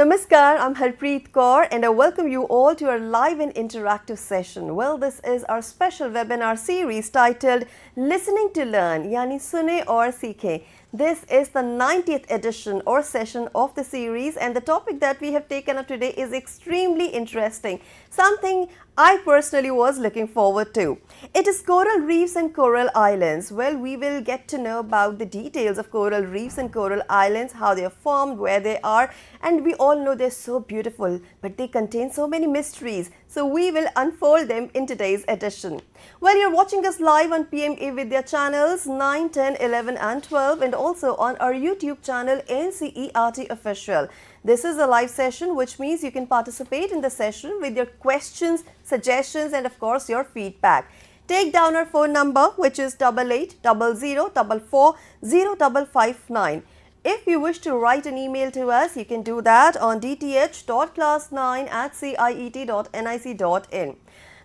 Namaskar, I'm Harpreet Kaur and I welcome you all to our live and interactive session. Well, this is our special webinar series titled Listening to Learn, yani Sune aur Seekhe. This is the 90th edition or session of the series, and the topic that we have taken up today is extremely interesting, something I personally was looking forward to. It is coral reefs and coral islands. Well, we will get to know about the details of coral reefs and coral islands, how they are formed, where they are, and we all know they're so beautiful, but they contain so many mysteries. So we will unfold them in today's edition. Well, you're watching us live on PMA Vidya channels 9, 10, 11 and 12, and also on our YouTube channel Ncert Official. This is a live session, which means you can participate in the session with your questions, suggestions and of course your feedback. Take down our phone number, which is 8800440559. If you wish to write an email to us, you can do that on dth.class9@ciet.nic.in.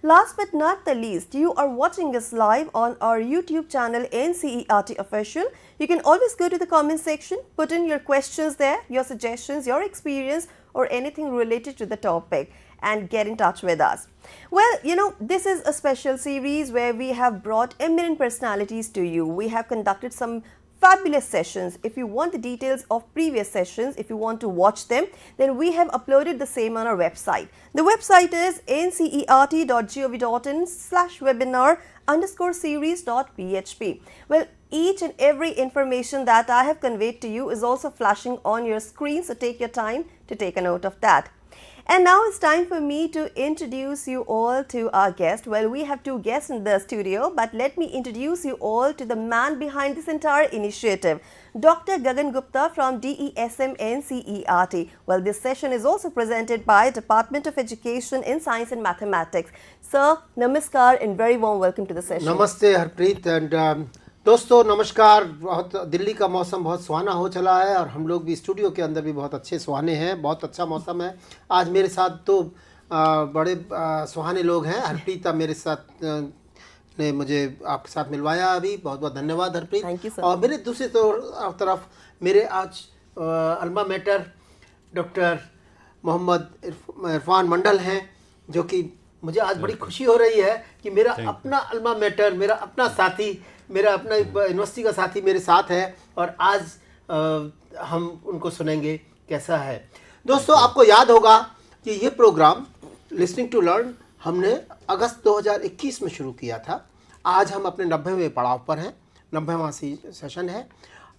Last but not the least, you are watching us live on our YouTube channel Ncert Official. You can always go to the comment section, put in your questions there, your suggestions, your experience or anything related to the topic, and get in touch with us. Well, you know, this is a special series where we have brought eminent personalities to you. We have conducted some fabulous sessions. If you want the details of previous sessions, if you want to watch them, then we have uploaded the same on our website. The website is ncert.gov.in/webinar_series.php. Well, each and every information that I have conveyed to you is also flashing on your screen, so take your time to take a note of that. And now it's time for me to introduce you all to our guest. Well, we have two guests in the studio, but let me introduce you all to the man behind this entire initiative, Dr. Gagan Gupta from DESM Ncert. Well, this session is also presented by Department of Education in Science and Mathematics. Sir, namaskar and very warm welcome to the session. Namaste Harpreet and दोस्तों नमस्कार। बहुत दिल्ली का मौसम बहुत सुहाना हो चला है और हम लोग भी स्टूडियो के अंदर भी बहुत अच्छे सुहाने हैं, बहुत अच्छा मौसम है। आज मेरे साथ तो बड़े सुहाने लोग हैं। हरप्रीत मेरे साथ ने मुझे आपके साथ मिलवाया अभी, बहुत बहुत धन्यवाद हरप्रीत। और मेरे दूसरी तरफ मेरे आज अल्मा मेटर डॉक्टर मोहम्मद इरफान मंडल हैं, जो कि मुझे आज बड़ी खुशी हो रही है कि मेरा अपना अल्मा मेटर, मेरा अपना साथी, मेरा अपना यूनिवर्सिटी का साथी मेरे साथ है और आज हम उनको सुनेंगे कैसा है। दोस्तों, आपको याद होगा कि ये प्रोग्राम लिसनिंग टू लर्न हमने अगस्त 2021 में शुरू किया था। आज हम अपने 90वें पड़ाव पर हैं, 90वां सेशन है।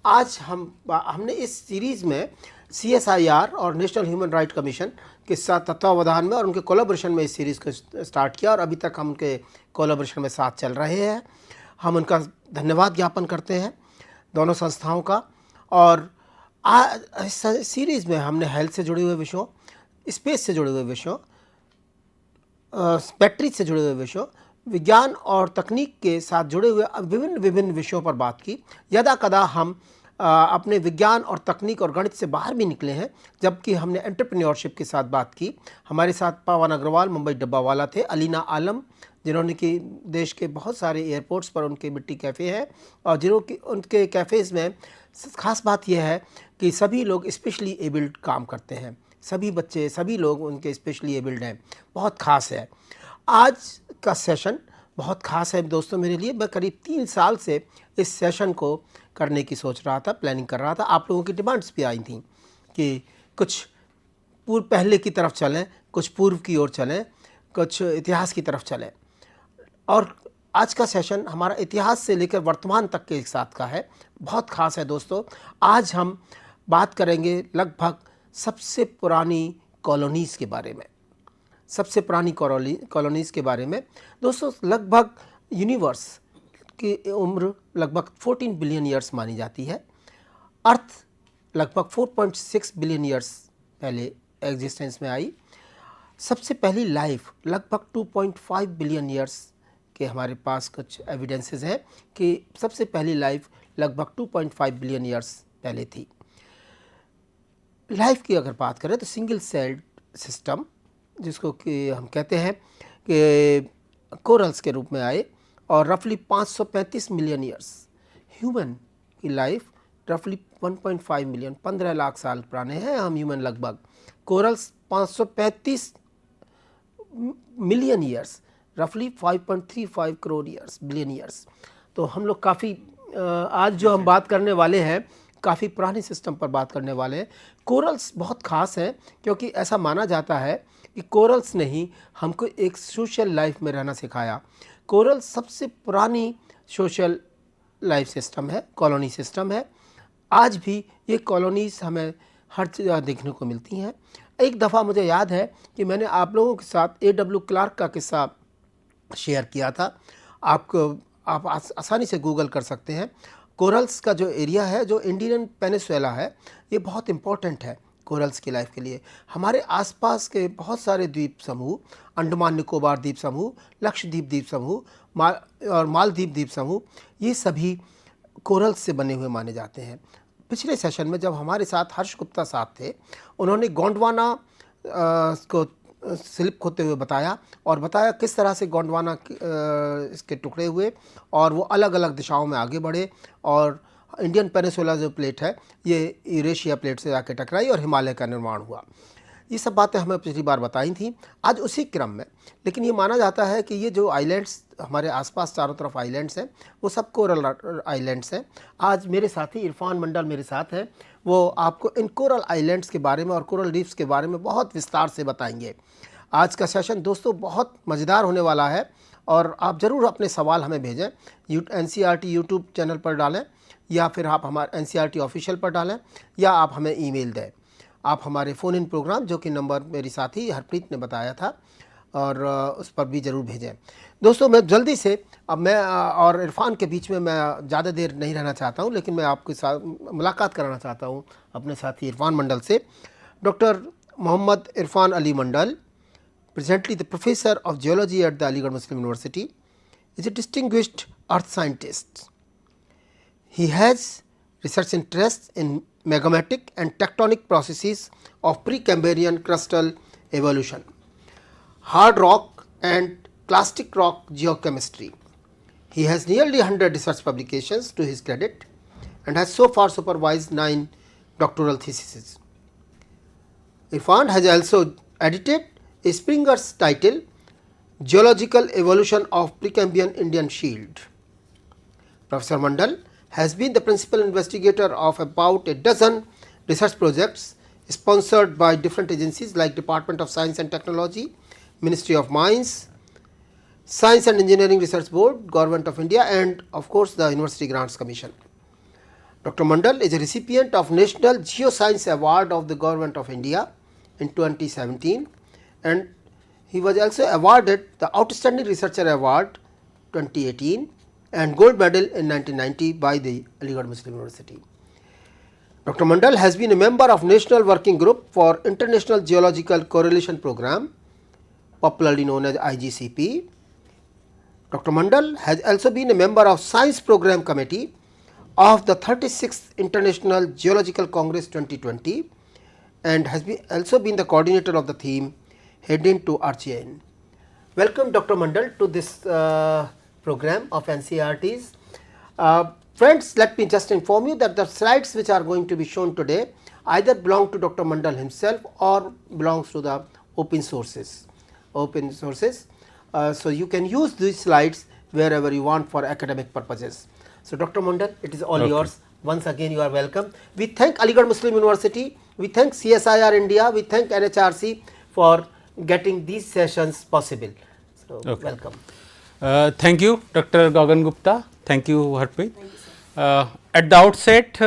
आज हमने इस सीरीज़ में CSIR और नेशनल ह्यूमन राइट कमीशन के साथ तत्वावधान में और उनके कोलैबोरेशन में इस सीरीज़ को स्टार्ट किया और अभी तक हम उनके कोलैबोरेशन में साथ चल रहे हैं। हम उनका धन्यवाद ज्ञापन करते हैं, दोनों संस्थाओं का। और इस सीरीज़ में हमने हेल्थ से जुड़े हुए विषयों, स्पेस से जुड़े हुए विषयों, बैटरी से जुड़े हुए विषयों, विज्ञान और तकनीक के साथ जुड़े हुए विभिन्न विषयों पर बात की। यदा कदा हम अपने विज्ञान और तकनीक और गणित से बाहर भी निकले हैं, जबकि हमने एंटरप्रेन्योरशिप के साथ बात की। हमारे साथ पावन अग्रवाल मुंबई डब्बा वाला थे, अलीना आलम जिन्होंने कि देश के बहुत सारे एयरपोर्ट्स पर उनके मिट्टी कैफ़े हैं और उनके कैफ़ेज़ में ख़ास बात यह है कि सभी लोग स्पेशली एबल्ड काम करते हैं। सभी बच्चे, सभी लोग उनके स्पेशली एबल्ड हैं, बहुत ख़ास है। आज का सेशन बहुत ख़ास है दोस्तों मेरे लिए। मैं करीब 3 साल से इस सेशन को करने की सोच रहा था, प्लानिंग कर रहा था। आप लोगों की डिमांड्स भी आई थी कि कुछ पहले की तरफ चलें, कुछ पूर्व की ओर चलें, कुछ इतिहास की तरफ चलें। और आज का सेशन हमारा इतिहास से लेकर वर्तमान तक के एक साथ का है, बहुत ख़ास है दोस्तों। आज हम बात करेंगे लगभग सबसे पुरानी कॉलोनीज़ के बारे में, सबसे पुरानी कॉलोनीज़ के बारे में। दोस्तों, लगभग यूनिवर्स की उम्र लगभग 14 बिलियन ईयर्स मानी जाती है। अर्थ लगभग 4.6 बिलियन ईयर्स पहले एग्जिस्टेंस में आई। सबसे पहली लाइफ लगभग 2.5 बिलियन ईयर्स के हमारे पास कुछ एविडेंसेस हैं कि सबसे पहली लाइफ लगभग 2.5 बिलियन ईयर्स पहले थी। लाइफ की अगर बात करें तो सिंगल सेल्ड सिस्टम, जिसको कि हम कहते हैं कि कोरल्स के रूप में आए और रफली 535 मिलियन ईयर्स। ह्यूमन की लाइफ रफली 1.5 मिलियन 15 लाख साल पुराने हैं हम ह्यूमन लगभग। कोरल्स 535 मिलियन ईयर्स रफली 5.35 करोड़ ईयर्स बिलियन ईयर्स। तो हम लोग काफ़ी आज जो हम बात करने वाले हैं काफ़ी पुराने सिस्टम पर बात करने वाले हैं। कोरल्स बहुत ख़ास हैं क्योंकि ऐसा माना जाता है कि कोरल्स ने ही हमको एक सोशल लाइफ में रहना सिखाया। कोरल सबसे पुरानी सोशल लाइफ सिस्टम है, कॉलोनी सिस्टम है। आज भी ये कॉलोनीज़ हमें हर जगह देखने को मिलती हैं। एक दफ़ा मुझे याद है कि मैंने आप लोगों के साथ A.W. क्लार्क का किस्सा शेयर किया था। आप आसानी से गूगल कर सकते हैं। कोरल्स का जो एरिया है, जो इंडियन पेनिसुला है, ये बहुत इम्पोर्टेंट है कोरल्स की लाइफ के लिए। हमारे आसपास के बहुत सारे द्वीप समूह, अंडमान निकोबार द्वीप समूह, लक्षद्वीप द्वीप समूह और मालदीव द्वीप समूह, ये सभी कोरल्स से बने हुए माने जाते हैं। पिछले सेशन में जब हमारे साथ हर्ष गुप्ता साहब थे, उन्होंने गोंडवाना को स्लिप होते हुए बताया और बताया किस तरह से गोंडवाना इसके टुकड़े हुए और वो अलग अलग दिशाओं में आगे बढ़े और इंडियन पेनिसुला जो प्लेट है ये यूरेशिया प्लेट से जाके टकराई और हिमालय का निर्माण हुआ। ये सब बातें हमें पिछली बार बताई थी। आज उसी क्रम में, लेकिन ये माना जाता है कि ये जो आइलैंड्स हमारे आसपास चारों तरफ आइलैंड्स हैं वो सब कोरल आइलैंड्स हैं। आज मेरे साथी इरफान मंडल मेरे साथ हैं, वो आपको इन कोरल आइलैंड्स के बारे में और कोरल रीफ्स के बारे में बहुत विस्तार से बताएंगे। आज का सेशन दोस्तों बहुत मज़ेदार होने वाला है और आप ज़रूर अपने सवाल हमें भेजें। NCERT यूट्यूब चैनल पर डालें या फिर आप हमारे NCERT ऑफिशियल पर डालें या आप हमें ईमेल दें। आप हमारे फ़ोन इन प्रोग्राम, जो कि नंबर मेरी साथी हरप्रीत ने बताया था, और उस पर भी ज़रूर भेजें। दोस्तों मैं जल्दी से अब मैं और इरफान के बीच में मैं ज़्यादा देर नहीं रहना चाहता हूँ, लेकिन मैं आपके साथ मुलाकात कराना चाहता हूँ अपने साथी इरफान मंडल से। Doctor Mohammad Irfan Ali Mandal, presently the professor of geology at the Aligarh Muslim University, is a distinguished earth scientist. He has research interests in megamatic and tectonic processes of Precambrian crustal evolution, hard rock and clastic rock geochemistry. He has nearly 100 research publications to his credit and has so far supervised 9 doctoral theses. Irfan has also edited a Springer's title, Geological Evolution of Precambrian Indian Shield. Professor Mandal has been the principal investigator of about a dozen research projects sponsored by different agencies like Department of Science and Technology, Ministry of Mines, Science and Engineering Research Board, Government of India, and of course the University Grants Commission. Dr. Mandal is a recipient of National Geoscience Award of the Government of India in 2017, and he was also awarded the Outstanding Researcher Award 2018 and Gold Medal in 1990 by the Aligarh Muslim University. Dr. Mandal has been a member of National Working Group for International Geological Correlation Program, popularly known as IGCP. Dr. Mandal has also been a member of Science Program Committee of the 36th International Geological Congress 2020 and has also been the coordinator of the theme Heading to Archean. Welcome Dr. Mandal to this program of NCERTs. Friends, let me just inform you that the slides which are going to be shown today either belong to Dr. Mandal himself or belongs to the open sources. So you can use these slides wherever you want for academic purposes. So Dr. Mandal, it is all yours. Once again you are welcome. We thank Aligarh Muslim University, we thank CSIR India, we thank NHRC for getting these sessions possible. So welcome. Thank you Dr. Gagan Gupta, thank you Harpreet. At the outset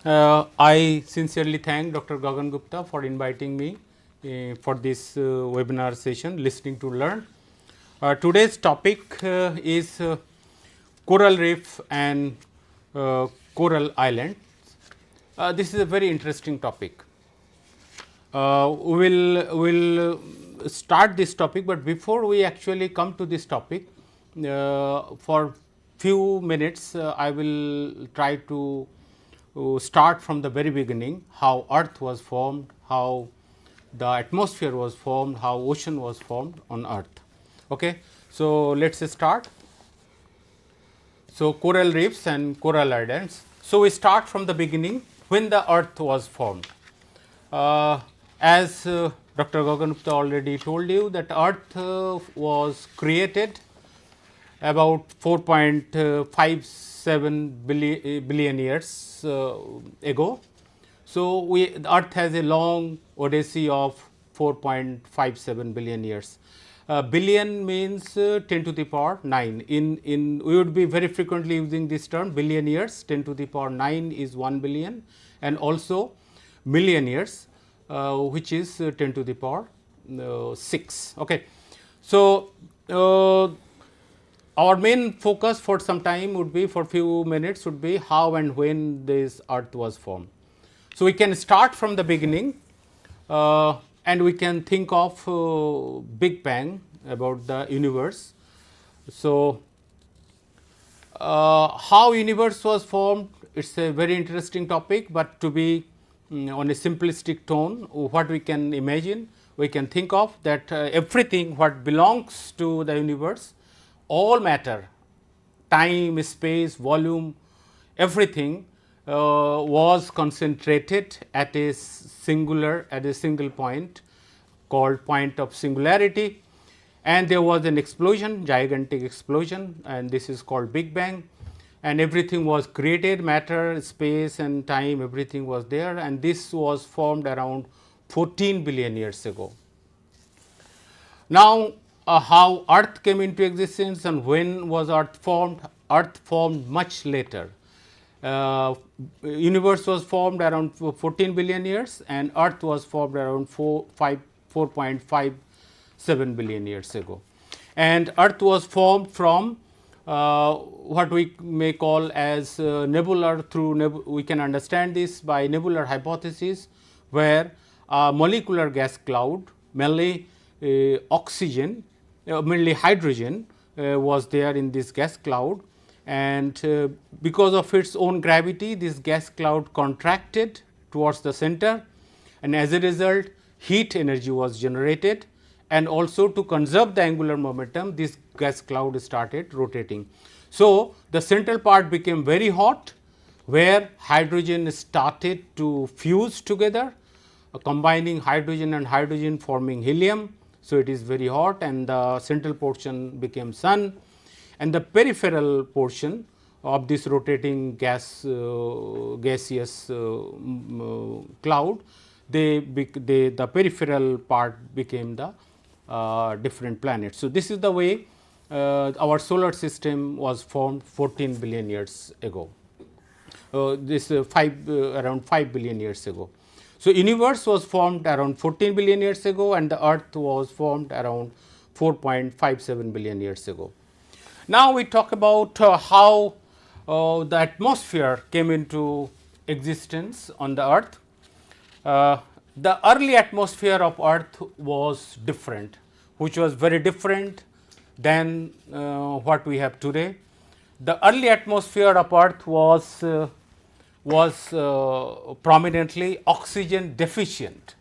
I sincerely thank Dr. Gagan Gupta for inviting me for this webinar session Listening to Learn. Today's topic is coral reef and coral island. This is a very interesting topic. We will start this topic, but before we actually come to this topic, for few minutes I will try to start from the very beginning, how earth was formed, how the atmosphere was formed, how ocean was formed on earth. Okay. So, let us start. So, coral reefs and coral islands. So, we start from the beginning when the earth was formed. As Dr. Gagan Gupta already told you that earth was created about 4.57 billion years ago. So, the earth has a long odyssey of 4.57 billion years. Billion means 10 to the power 9. We would be very frequently using this term billion years, 10 to the power 9 is 1 billion, and also million years, which is 10 to the power 6. Okay. So, our main focus for some time would be, for few minutes, would be how and when this earth was formed. So, we can start from the beginning and we can think of Big Bang about the universe. So, how universe was formed, it is a very interesting topic, but to be on a simplistic tone, what we can imagine, we can think of that everything what belongs to the universe, all matter, time, space, volume, everything was concentrated at a single point called point of singularity, and there was an explosion, gigantic explosion, and this is called Big Bang, and everything was created, matter, space and time, everything was there, and this was formed around 14 billion years ago. Now, how earth came into existence and when was earth formed? Earth formed much later. Universe was formed around 14 billion years and earth was formed around 4.57 billion years ago. And earth was formed from what we may call as nebular, we can understand this by nebular hypothesis, where a molecular gas cloud, mainly oxygen, mainly hydrogen was there in this gas cloud, and because of its own gravity this gas cloud contracted towards the center, and as a result heat energy was generated, and also to conserve the angular momentum this gas cloud started rotating. So, the central part became very hot, where hydrogen started to fuse together, combining hydrogen and hydrogen forming helium. So, it is very hot and the central portion became sun, and the peripheral portion of this rotating gaseous cloud, the peripheral part became the different planets. So, this is the way our solar system was formed 14 billion years ago, around 5 billion years ago. So, universe was formed around 14 billion years ago and the earth was formed around 4.57 billion years ago. Now, we talk about how the atmosphere came into existence on the earth. The early atmosphere of earth was different, which was very different than what we have today. The early atmosphere of earth was prominently oxygen deficient,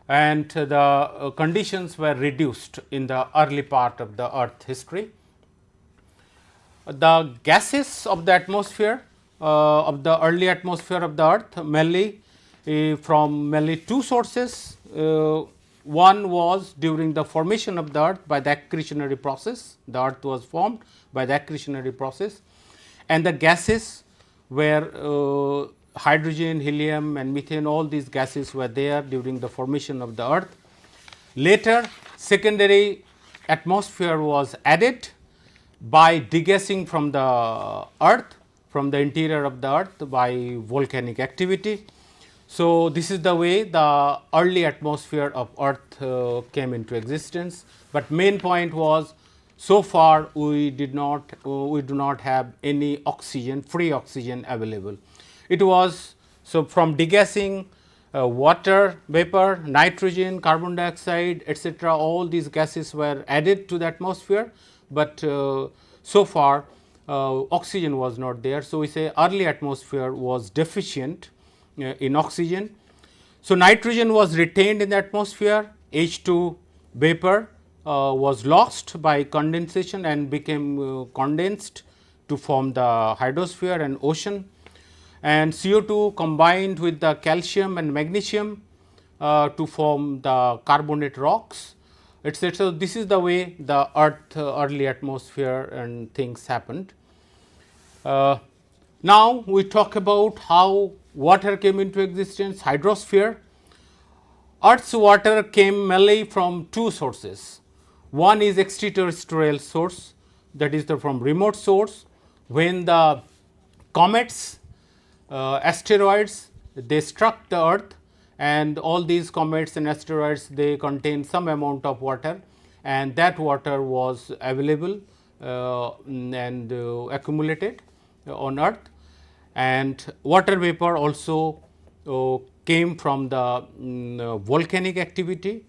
and the conditions were reduced in the early part of the earth history. The gases of the atmosphere of the early atmosphere of the earth mainly from two sources. One was during the formation of the earth by the accretionary process, the earth was formed by the accretionary process, and the gases were hydrogen, helium and methane, all these gases were there during the formation of the earth. Later, secondary atmosphere was added by degassing from the earth, from the interior of the earth by volcanic activity. So, this is the way the early atmosphere of earth came into existence, but main point was, so far we do not have any oxygen, free oxygen available. It was, so from degassing water vapor, nitrogen, carbon dioxide, etc., all these gases were added to the atmosphere, but so far oxygen was not there. So, we say early atmosphere was deficient in oxygen. So, nitrogen was retained in the atmosphere, H2 vapor was lost by condensation and became condensed to form the hydrosphere and ocean. and CO2 combined with the calcium and magnesium to form the carbonate rocks, etc. So, this is the way the earth early atmosphere and things happened. Now, we talk about how water came into existence, hydrosphere. Earth's water came mainly from two sources. One is extraterrestrial source, that is from remote source. When the comets, asteroids, they struck the earth, and all these comets and asteroids, they contain some amount of water, and that water was available and accumulated on earth, and water vapor also came from the volcanic activity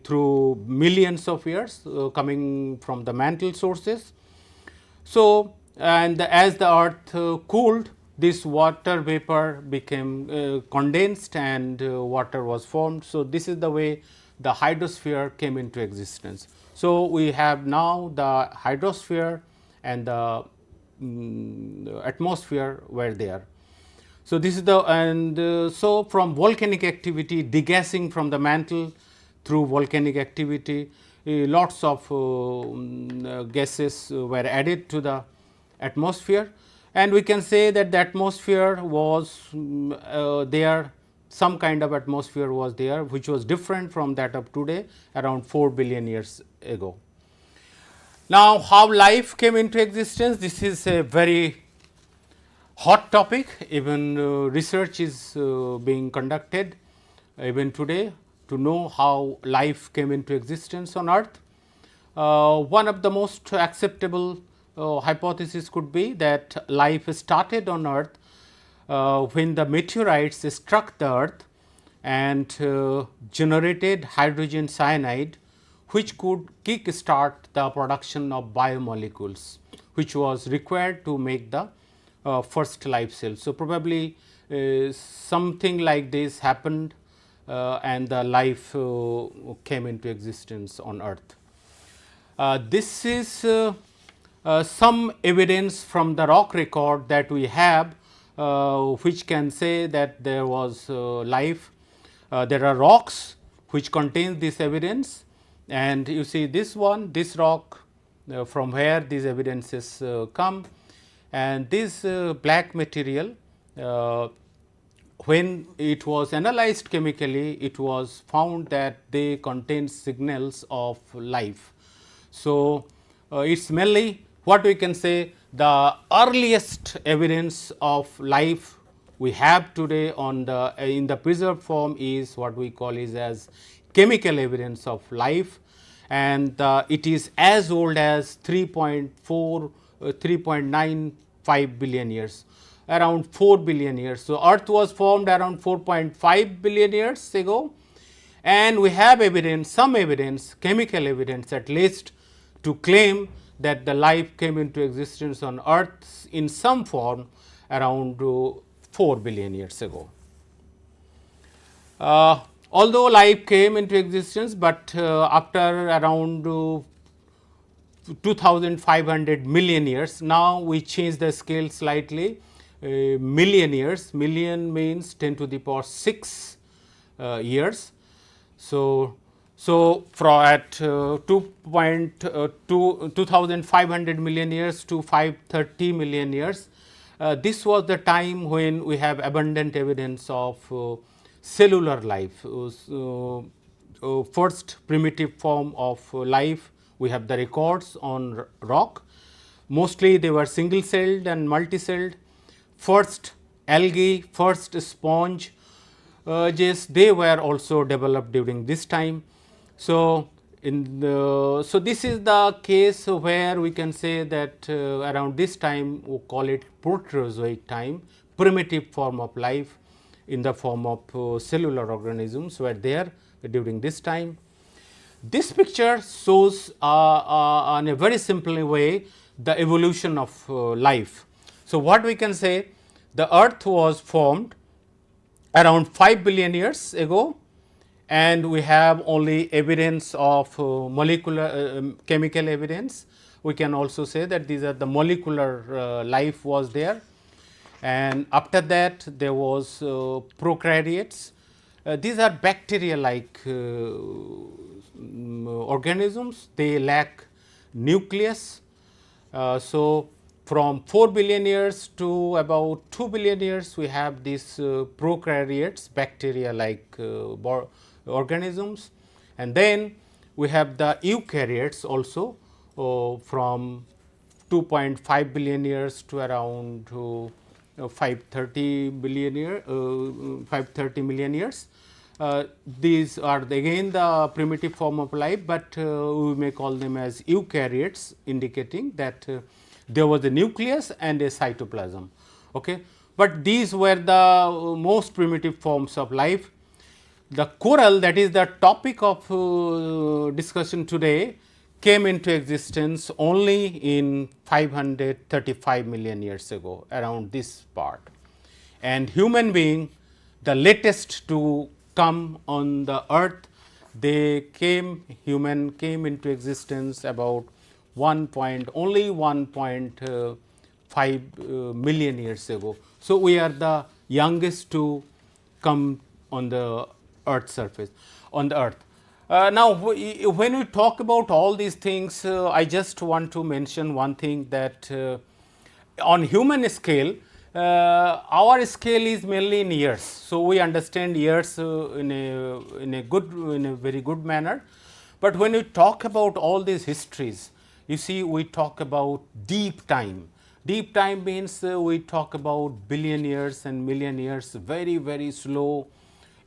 through millions of years coming from the mantle sources. So, and as the earth cooled, this water vapor became condensed and water was formed. So, this is the way the hydrosphere came into existence. So, we have now the hydrosphere and the atmosphere were there. So, this is the and so from volcanic activity, degassing from the mantle through volcanic activity, lots of gases were added to the atmosphere, and we can say that the atmosphere was there, some kind of atmosphere was there, which was different from that of today around 4 billion years ago. Now, how life came into existence, this is a very hot topic, even research is being conducted even today to know how life came into existence on earth. One of the most acceptable hypothesis could be that life started on earth when the meteorites struck the earth and generated hydrogen cyanide, which could kick start the production of biomolecules, which was required to make the first life cells. So, probably something like this happened and the life came into existence on earth. This is some evidence from the rock record that we have, which can say that there was life. There are rocks which contain this evidence, and you see this one, this rock from where these evidences come, and this black material when it was analyzed chemically, it was found that they contain signals of life. So, it is mainly what we can say the earliest evidence of life we have today on the in the preserved form is what we call is as chemical evidence of life, and it is as old as 3.95 billion years, around 4 billion years. So, earth was formed around 4.5 billion years ago, and we have evidence, some evidence, chemical evidence at least, to claim that the life came into existence on earth in some form around 4 billion years ago. Although life came into existence, but after around 2500 million years, now we change the scale slightly, million years, million means 10 to the power 6 years. So, from at 2500 million years to 530 million years, this was the time when we have abundant evidence of cellular life, first primitive form of life. We have the records on rock, mostly they were single celled and multi-celled. First algae, first sponge, they were also developed during this time. So, so this is the case where we can say that around this time we call it Proterozoic time, primitive form of life in the form of cellular organisms were there during this time. This picture shows in a very simple way the evolution of life. So, what we can say, the earth was formed around 5 billion years ago, and we have only evidence of molecular chemical evidence. We can also say that these are the molecular life was there, and after that there was prokaryotes. These are bacteria like organisms, they lack nucleus. So, from 4 billion years to about 2 billion years we have these prokaryotes, bacteria like organisms, and then we have the eukaryotes also from 2.5 billion years to around 530 billion year, 530 million years. These are again the primitive form of life, but we may call them as eukaryotes, indicating that there was a nucleus and a cytoplasm. Okay. But these were the most primitive forms of life. The coral, that is the topic of discussion today, came into existence only in 535 million years ago, around this part. And human being, the latest to come on the earth, human came into existence about only 1.5 million years ago. So, we are the youngest to come on the earth surface, on the earth. Now, when we talk about all these things, I just want to mention one thing, that on human scale, our scale is mainly in years. So, we understand years in a very good manner. But when we talk about all these histories, you see, we talk about deep time. Deep time means we talk about billion years and million years, very slow,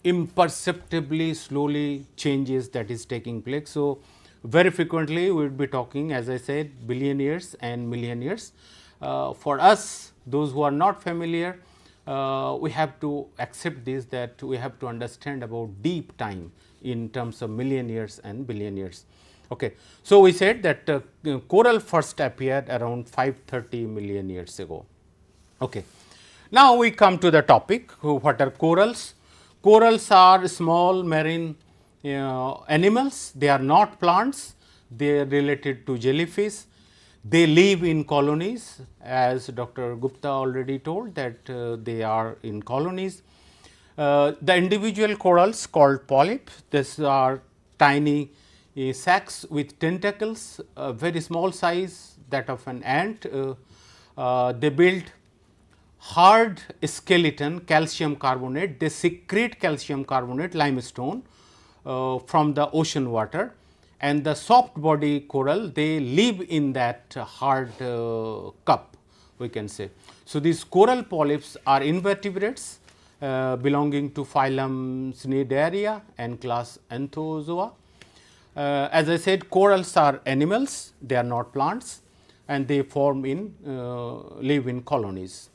imperceptibly slowly changes that is taking place. So, very frequently we would be talking, as I said, billion years and million years. For us, those who are not familiar, we have to accept this, that we have to understand about deep time in terms of million years and billion years. Okay. So, we said that coral first appeared around 530 million years ago. Okay. Now, we come to the topic, what are corals? Corals are small marine animals, they are not plants, they are related to jellyfish. They live in colonies, as Dr. Gupta already told, that they are in colonies. The individual corals called polyps, these are tiny sacs with tentacles, very small size, that of an ant. They build hard skeleton calcium carbonate, they secrete calcium carbonate, limestone from the ocean water, and the soft body coral, they live in that hard cup, we can say. So, these coral polyps are invertebrates belonging to Phylum Cnidaria and class Anthozoa. As I said, corals are animals, they are not plants, and they live in colonies.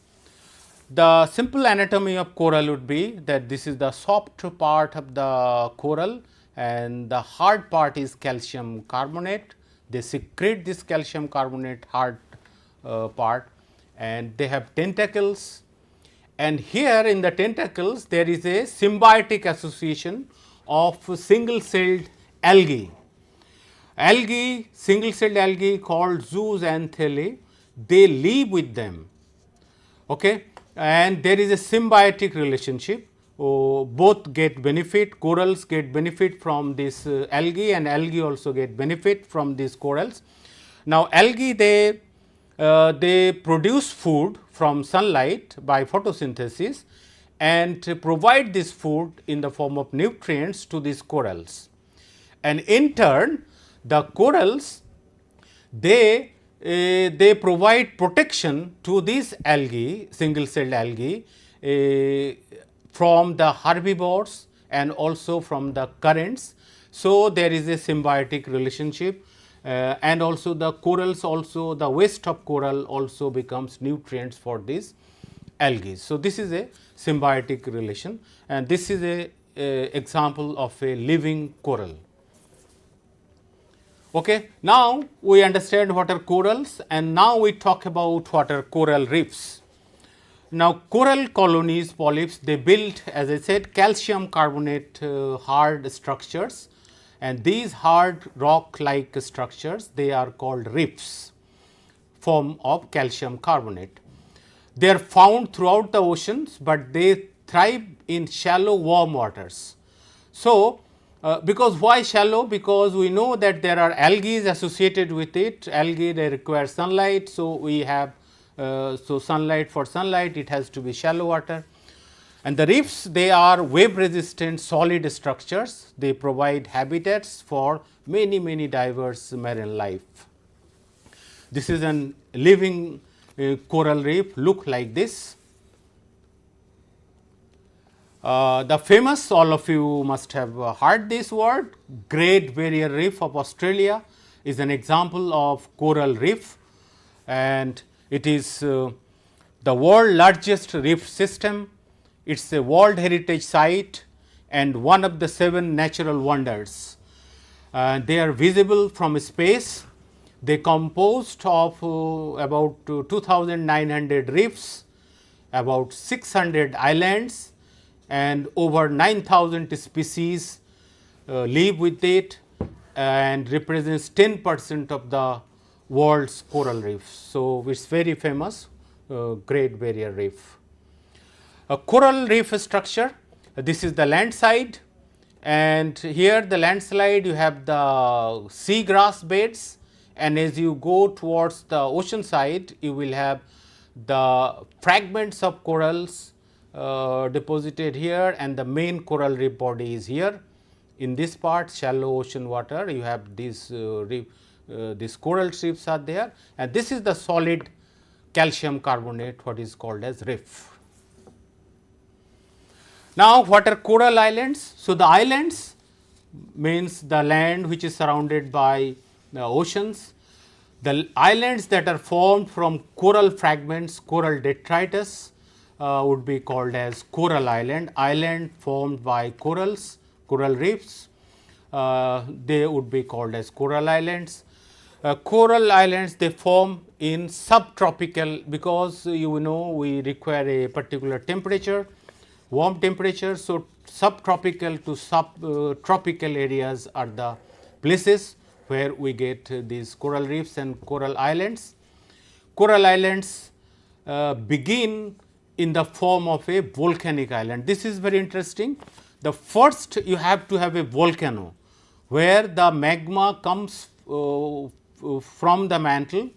The simple anatomy of coral would be that this is the soft part of the coral and the hard part is calcium carbonate. They secrete this calcium carbonate hard part, and they have tentacles, and here in the tentacles there is a symbiotic association of single celled algae. Single celled algae called zooxanthellae, they live with them. Okay. And there is a symbiotic relationship, both get benefit, corals get benefit from this algae, and algae also get benefit from these corals. Now, algae they produce food from sunlight by photosynthesis and provide this food in the form of nutrients to these corals, and in turn the corals they provide protection to these algae, single celled algae, from the herbivores and also from the currents. So, there is a symbiotic relationship, and also the corals also, the waste of coral also becomes nutrients for these algae. So, this is a symbiotic relation, and this is a example of a living coral. Okay. Now, we understand what are corals, and now we talk about what are coral reefs. Now, coral colonies, polyps, they build, as I said, calcium carbonate hard structures, and these hard rock like structures, they are called reefs, form of calcium carbonate. They are found throughout the oceans, but they thrive in shallow warm waters. So, because why shallow? Because we know that there are algae associated with it. Algae, they require sunlight. So, we have sunlight, for sunlight it has to be shallow water. And the reefs, they are wave resistant solid structures. They provide habitats for many diverse marine life. This is an living coral reef, look like this. The famous, all of you must have heard this word, Great Barrier Reef of Australia is an example of coral reef, and it is the world's largest reef system. It is a World Heritage Site and one of the 7 natural wonders. They are visible from space. They composed of about 2,900 reefs, about 600 islands, and over 9,000 species live with it, and represents 10% of the world's coral reefs. So, it is very famous, Great Barrier Reef. A coral reef structure, this is the land side, and here the landslide you have the seagrass beds, and as you go towards the ocean side you will have the fragments of corals deposited here, and the main coral reef body is here. In this part, shallow ocean water, you have these these coral strips are there, and this is the solid calcium carbonate, what is called as reef. Now, what are coral islands? So, the islands means the land which is surrounded by the oceans. The islands that are formed from coral fragments, coral detritus, would be called as coral island. Island formed by corals, coral reefs, they would be called as coral islands. Coral islands, they form in subtropical, because you know we require a particular temperature, warm temperature. So, subtropical to subtropical areas are the places where we get these coral reefs and coral islands. Coral islands begin in the form of a volcanic island. This is very interesting. The first you have to have a volcano, where the magma comes from the mantle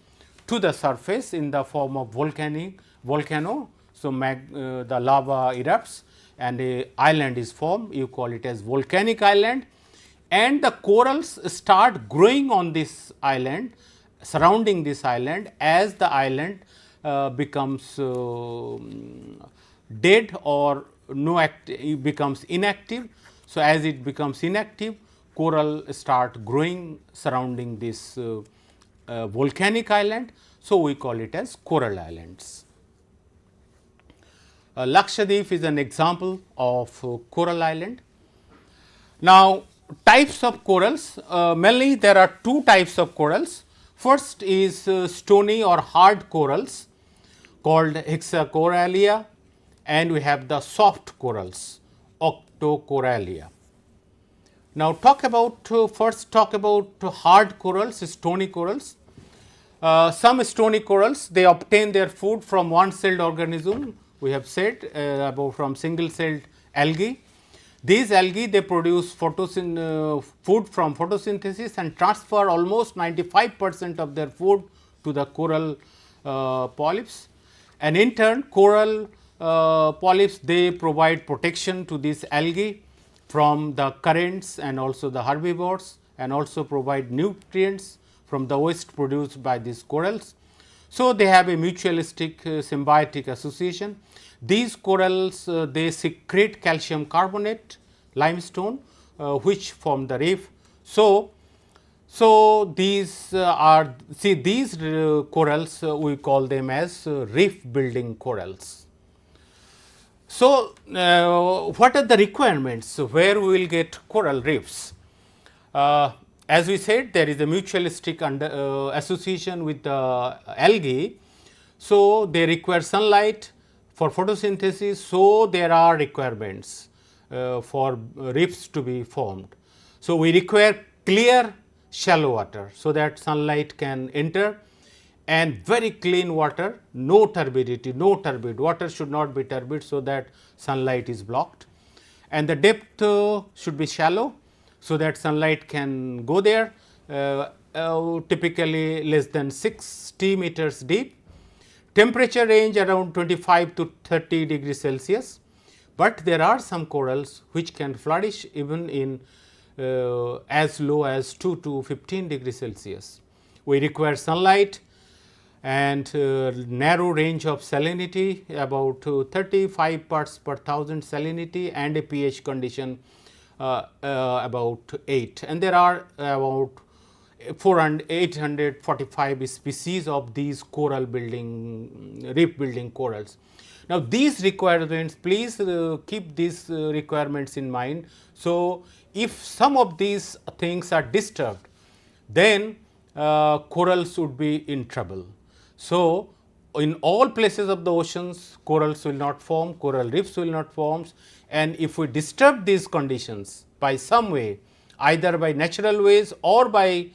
to the surface in the form of volcano. So, the lava erupts and a island is formed, you call it as volcanic island, and the corals start growing on this island, surrounding this island, as the island becomes dead or it becomes inactive. So, as it becomes inactive, coral start growing surrounding this volcanic island. So, we call it as coral islands. Lakshadweep is an example of coral island. Now, types of corals, mainly there are 2 types of corals. First is stony or hard corals called hexacoralia, and we have the soft corals, octocoralia. Now, first talk about hard corals, stony corals. Some stony corals, they obtain their food from one-celled organism, we have said about from single-celled algae. These algae, they produce food from photosynthesis and transfer almost 95% of their food to the coral polyps, and in turn coral polyps, they provide protection to these algae from the currents and also the herbivores, and also provide nutrients from the waste produced by these corals. So, they have a mutualistic symbiotic association. These corals, they secrete calcium carbonate, limestone, which form the reef. So, these these corals, we call them as reef building corals. So, what are the requirements where we will get coral reefs? As we said, there is a mutualistic association with the algae. So, they require sunlight for photosynthesis. So, there are requirements for reefs to be formed. So, we require clear shallow water, so that sunlight can enter, and very clean water, no turbidity, no turbid. Water should not be turbid so that sunlight is blocked. And the depth should be shallow so that sunlight can go there, typically less than 60 meters deep. Temperature range around 25 to 30 degrees Celsius, but there are some corals which can flourish even in as low as 2 to 15 degrees Celsius. We require sunlight and narrow range of salinity, about 35 parts per thousand salinity, and a pH condition about 8. And there are about 845 species of these coral building, reef building corals. Now, these requirements, please keep these requirements in mind. So, if some of these things are disturbed, then corals would be in trouble. So, in all places of the oceans, corals will not form, coral reefs will not form, and if we disturb these conditions by some way, either by natural ways or by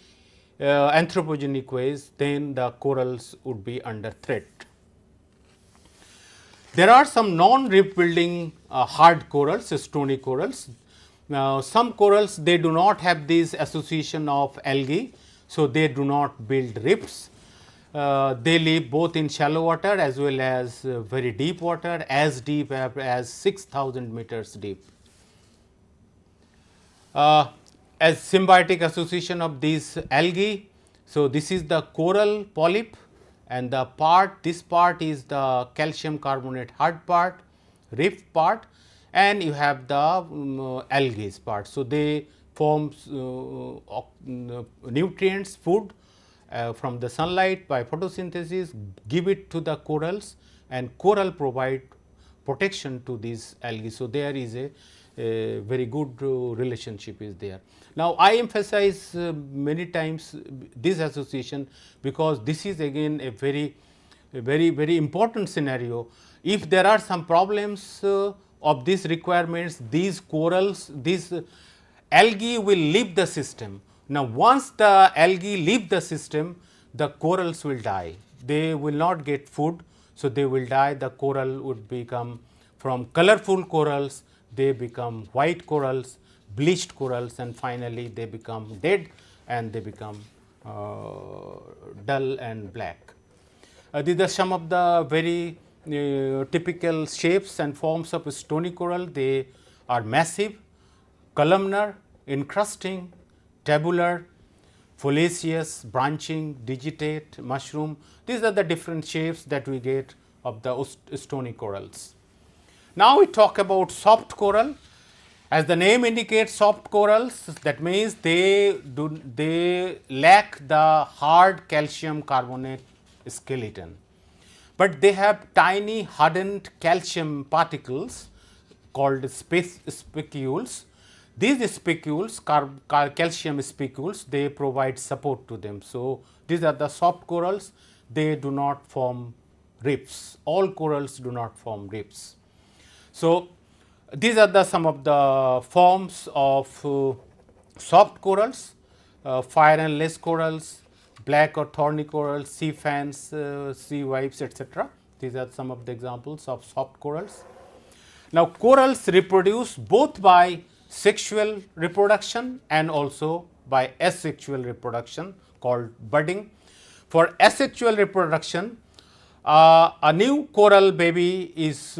anthropogenic ways, then the corals would be under threat. There are some non-reef building hard corals, stony corals. Now, some corals, they do not have this association of algae, so they do not build reefs. They live both in shallow water as well as very deep water, as deep as 6,000 meters deep. As symbiotic association of these algae, so this is the coral polyp, and the part, this part is the calcium carbonate hard part, reef part, and you have the algae part. So, they form nutrients, food from the sunlight by photosynthesis, give it to the corals, and coral provide protection to these algae. So, there is a very good relationship is there. Now, I emphasize many times this association because this is again a very important scenario. If there are some problems of these requirements, these corals, these algae will leave the system. Now, once the algae leave the system, the corals will die. They will not get food, so they will die. The coral would become, from colorful corals, they become white corals, bleached corals, and finally, they become dead and they become dull and black. These are some of the very typical shapes and forms of stony coral. They are massive, columnar, encrusting, tabular, foliaceous, branching, digitate, mushroom. These are the different shapes that we get of the stony corals. Now, we talk about soft coral. As the name indicates, soft corals, that means they lack the hard calcium carbonate skeleton, but they have tiny hardened calcium particles called spicules. These spicules, calcium spicules, they provide support to them. So, these are the soft corals, they do not form reefs. All corals do not form reefs. So, these are some of the forms of soft corals, fire and lace corals, black or thorny corals, sea fans, sea wipes, etc. These are some of the examples of soft corals. Now, corals reproduce both by sexual reproduction and also by asexual reproduction called budding. For asexual reproduction, a new coral baby is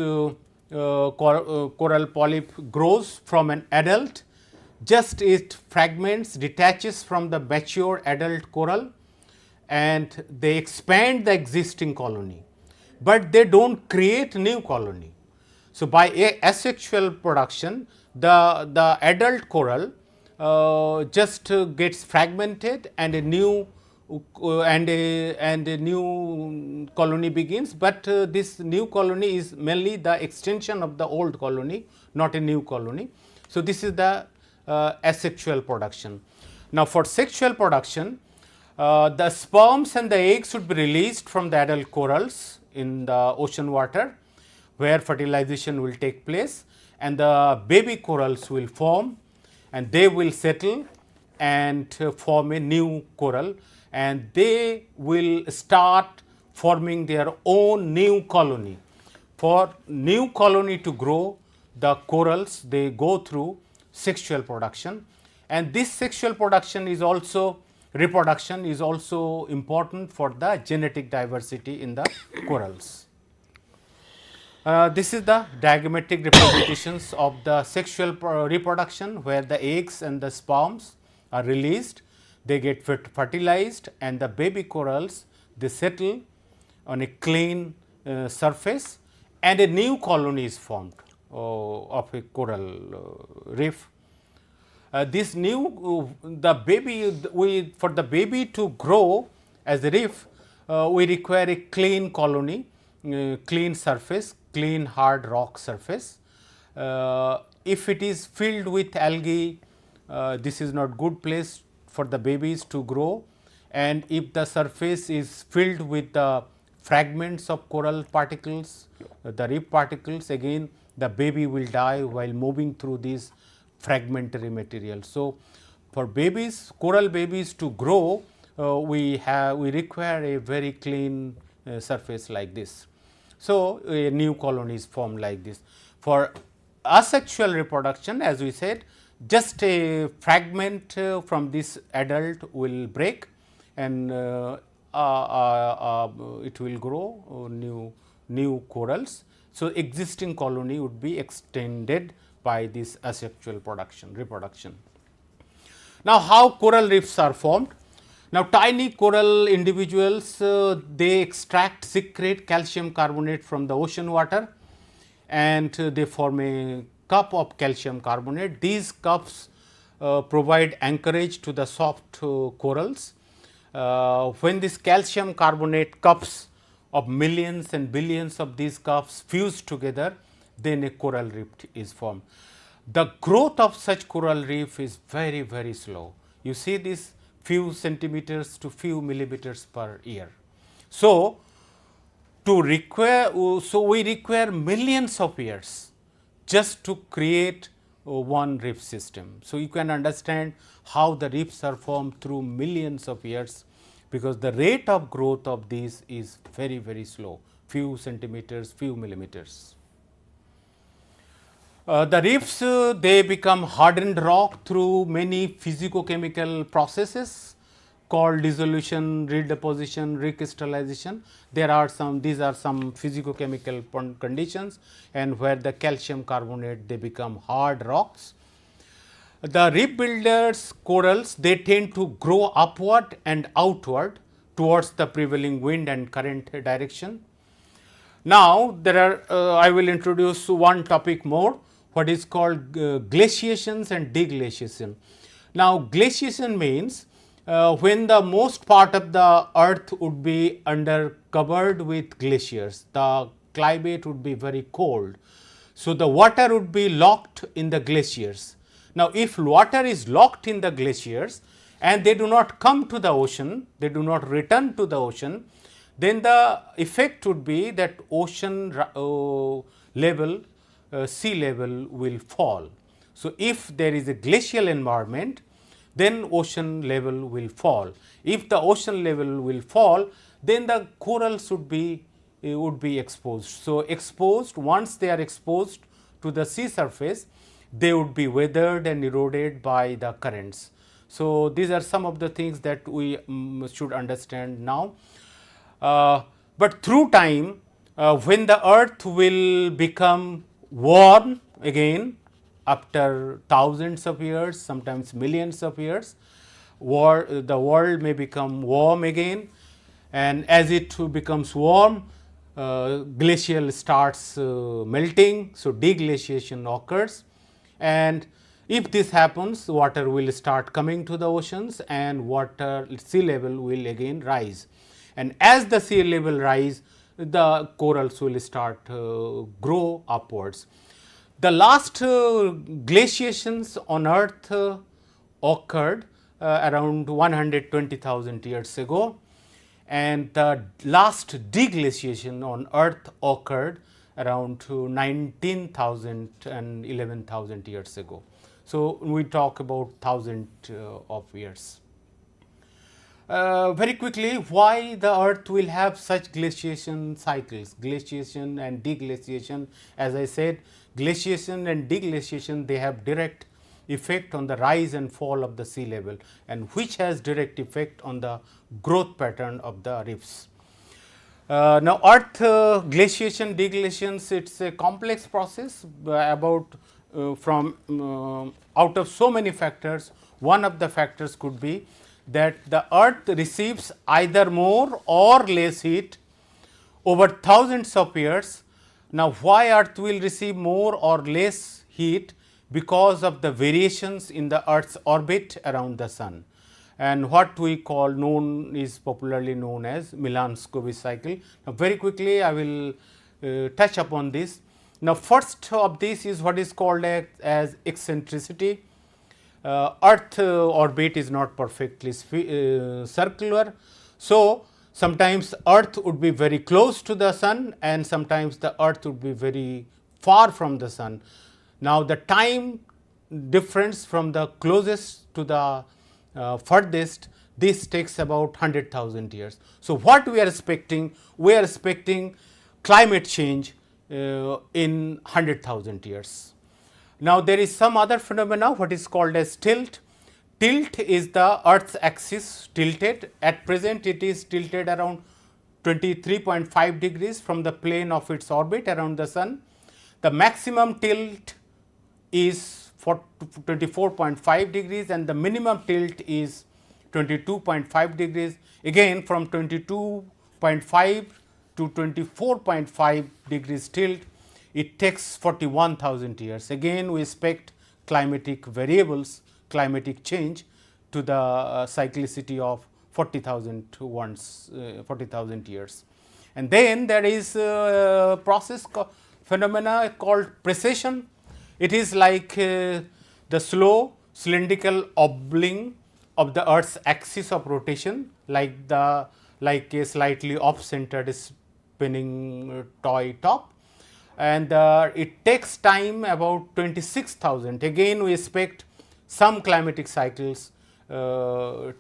coral polyp grows from an adult, just it fragments, detaches from the mature adult coral, and they expand the existing colony, but they do not create new colony. So, by asexual production, the adult coral just gets fragmented and a new new colony begins, but this new colony is mainly the extension of the old colony, not a new colony. So, this is the asexual production. Now, for sexual production, the sperms and the eggs should be released from the adult corals in the ocean water, where fertilization will take place, and the baby corals will form, and they will settle and form a new coral, and they will start forming their own new colony. For new colony to grow, the corals, they go through sexual production, and this sexual production is also, reproduction is also important for the genetic diversity in the corals. This is the diagrammatic representations of the sexual reproduction, where the eggs and the sperms are released, they get fertilized, and the baby corals, they settle on a clean surface, and a new colony is formed of a coral reef. This new the baby, for the baby to grow as a reef, we require a clean colony, clean surface, clean hard rock surface. If it is filled with algae, this is not good place for the babies to grow, and if the surface is filled with the fragments of coral particles, the reef particles, again the baby will die while moving through these fragmentary material. So, for babies, coral babies to grow, we require a very clean surface like this. So, a new colony is formed like this. For asexual reproduction, as we said, just a fragment from this adult will break, and it will grow new corals. So, existing colony would be extended by this asexual reproduction. Now, how coral reefs are formed? Now, tiny coral individuals, they extract, secrete calcium carbonate from the ocean water, and they form a cup of calcium carbonate. These cups provide anchorage to the soft corals. When this calcium carbonate cups of millions and billions of these cups fuse together, then a coral reef is formed. The growth of such coral reef is very, very slow. You see this few centimeters to few millimeters per year. So, we require millions of years just to create one reef system. So, you can understand how the reefs are formed through millions of years, because the rate of growth of these is very, very slow, few centimeters, few millimeters. The reefs, they become hardened rock through many physicochemical processes called dissolution, redeposition, recrystallization. These are some physicochemical conditions, and where the calcium carbonate, they become hard rocks. The reef builders corals, they tend to grow upward and outward towards the prevailing wind and current direction. Now, I will introduce one topic more, what is called glaciations and deglaciation. Now, glaciation means when the most part of the earth would be covered with glaciers, the climate would be very cold. So, the water would be locked in the glaciers. Now, if water is locked in the glaciers and they do not come to the ocean, they do not return to the ocean, then the effect would be that ocean level, sea level will fall. So, if there is a glacial environment, then ocean level will fall. If the ocean level will fall, then the corals would be exposed. So, once they are exposed to the sea surface, they would be weathered and eroded by the currents. So, these are some of the things that we should understand now. But through time, when the earth will become warm again after thousands of years, sometimes millions of years, the world may become warm again, and as it becomes warm, glacial starts melting, so deglaciation occurs, and if this happens, water will start coming to the oceans and sea level will again rise, and as the sea level rise, the corals will start grow upwards. The last glaciations on earth occurred around 120,000 years ago, and the last deglaciation on earth occurred around 19,000 and 11,000 years ago. So, we talk about 1000 of years. Very quickly, why the earth will have such glaciation cycles, glaciation and deglaciation. As I said, glaciation and deglaciation, they have direct effect on the rise and fall of the sea level, and which has direct effect on the growth pattern of the reefs. Now, earth glaciation, deglaciations, it's a complex process from out of so many factors. One of the factors could be that the earth receives either more or less heat over thousands of years. Now, why earth will receive more or less heat? Because of the variations in the earth's orbit around the sun, and what we call is popularly known as Milankovitch cycle. Now, very quickly I will touch upon this. Now, first of this is what is called as eccentricity. Earth orbit is not perfectly circular. So, sometimes earth would be very close to the sun, and sometimes the earth would be very far from the sun. Now, the time difference from the closest to the furthest, this takes about 100,000 years. So, what we are expecting? We are expecting climate change in 100,000 years. Now, there is some other phenomena, what is called as tilt. Tilt is the earth's axis tilted. At present, it is tilted around 23.5 degrees from the plane of its orbit around the sun. The maximum tilt is 24.5 degrees, and the minimum tilt is 22.5 degrees. Again, from 22.5 to 24.5 degrees tilt, it takes 41,000 years. Again, we expect climatic variables, climatic change to the cyclicity of 40,000 years. And then there is a process phenomena called precession. It is like the slow cylindrical obbling of the earth's axis of rotation, like a slightly off-centered spinning toy top, and it takes time about 26,000. Again, we expect some climatic cycles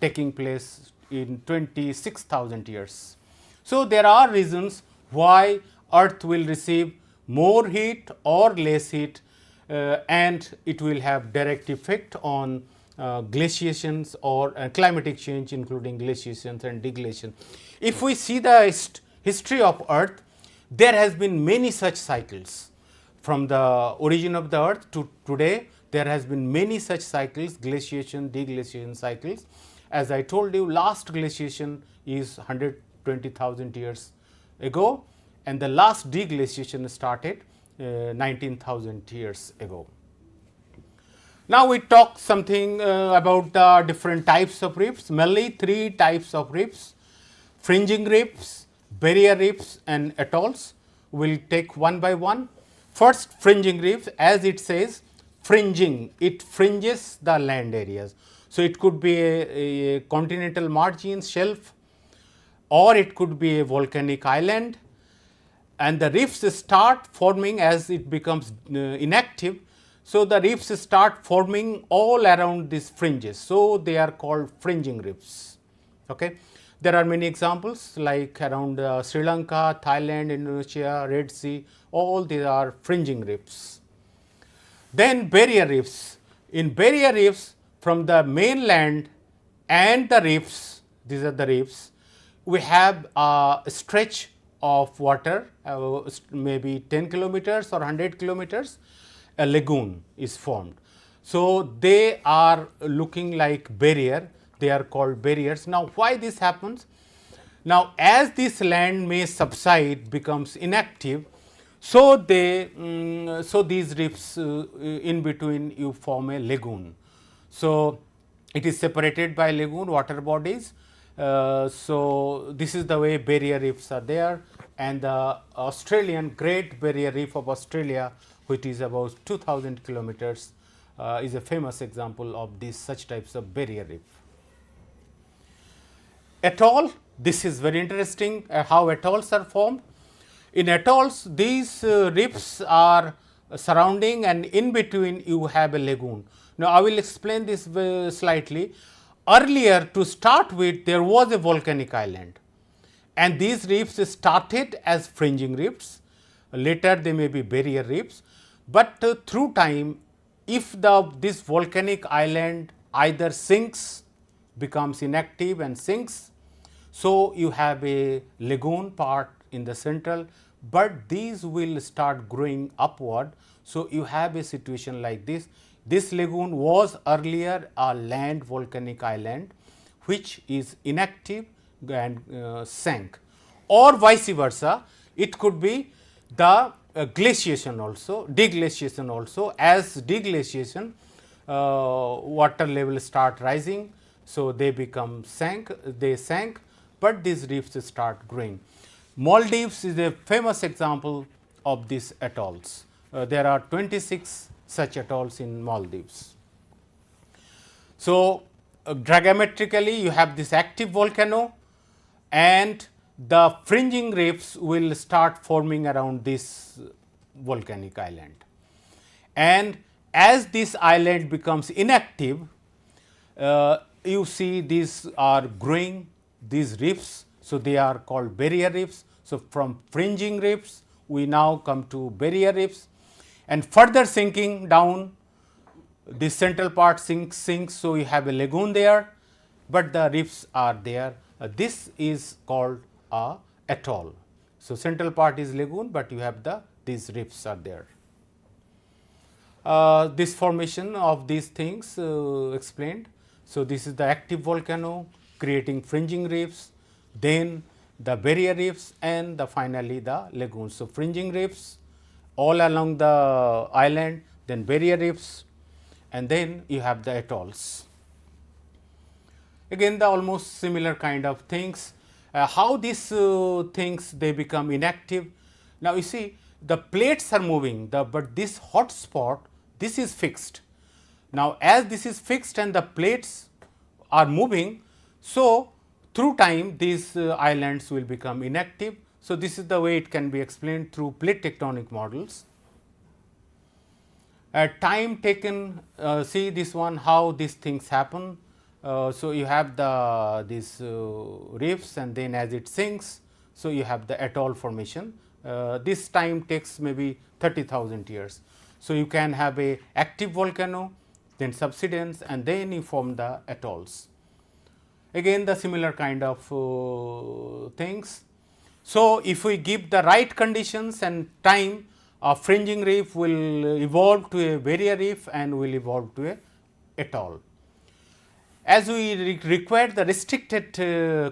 taking place in 26,000 years. So, there are reasons why earth will receive more heat or less heat, and it will have direct effect on glaciations or climatic change, including glaciations and deglaciation. If we see the history of earth, there has been many such cycles. From the origin of the earth to today, there has been many such cycles, glaciation, deglaciation cycles. As I told you, last glaciation is 120,000 years ago, and the last deglaciation started 19,000 years ago. Now, we talk something about the different types of reefs, mainly three types of reefs: fringing reefs, barrier reefs, and atolls. We will take one by one. First, fringing reefs, as it says, fringing, it fringes the land areas. So, it could be a continental margin shelf, or it could be a volcanic island, and the reefs start forming as it becomes inactive. So, the reefs start forming all around these fringes. So, they are called fringing reefs. Okay. There are many examples like around Sri Lanka, Thailand, Indonesia, Red Sea, all these are fringing reefs. Then barrier reefs. In barrier reefs, from the mainland and the reefs, these are the reefs, we have a stretch of water, maybe 10 kilometers or 100 kilometers, a lagoon is formed. So, they are looking like barrier, they are called barriers. Now, why this happens? Now, as this land may subside, becomes inactive, so these reefs in between you form a lagoon. So, it is separated by lagoon water bodies. So, this is the way barrier reefs are there, and the Australian Great Barrier Reef of Australia, which is about 2,000 kilometers, is a famous example of these such types of barrier reef. Atoll, this is very interesting how atolls are formed. In atolls, these reefs are surrounding, and in between you have a lagoon. Now, I will explain this slightly. earlier, to start with, there was a volcanic island, and these reefs started as fringing reefs. Later they may be barrier reefs, but through time, if this volcanic island either sinks, becomes inactive and sinks, so you have a lagoon part in the central, but these will start growing upward. So, you have a situation like this. This lagoon was earlier a land volcanic island, which is inactive and sank, or vice versa. It could be the glaciation also, deglaciation also. As deglaciation, water level start rising, so they sank, but these reefs start growing. Maldives is a famous example of these atolls. There are 26 such atolls in Maldives. So, diagrammatically you have this active volcano, and the fringing reefs will start forming around this volcanic island. And as this island becomes inactive, you see these are growing, these reefs. So, they are called barrier reefs. So, from fringing reefs we now come to barrier reefs, and further sinking down, this central part sinks. So, you have a lagoon there, but the reefs are there. This is called a atoll. So, central part is lagoon, but you have these reefs are there. This formation of these things explained. So, this is the active volcano creating fringing reefs, then the barrier reefs, and finally the lagoons. So, fringing reefs all along the island, then barrier reefs, and then you have the atolls. Again the almost similar kind of things. How these things they become inactive? Now, you see the plates are moving, but this hot spot, this is fixed. Now, as this is fixed and the plates are moving, so through time these islands will become inactive. So, this is the way it can be explained through plate tectonic models. Time taken, see this one, how these things happen. So, you have these reefs, and then as it sinks, so you have the atoll formation. This time takes maybe 30,000 years. So, you can have a active volcano, then subsidence, and then you form the atolls. Again the similar kind of things. So, if we give the right conditions and time, a fringing reef will evolve to a barrier reef and will evolve to a atoll. As we require the restricted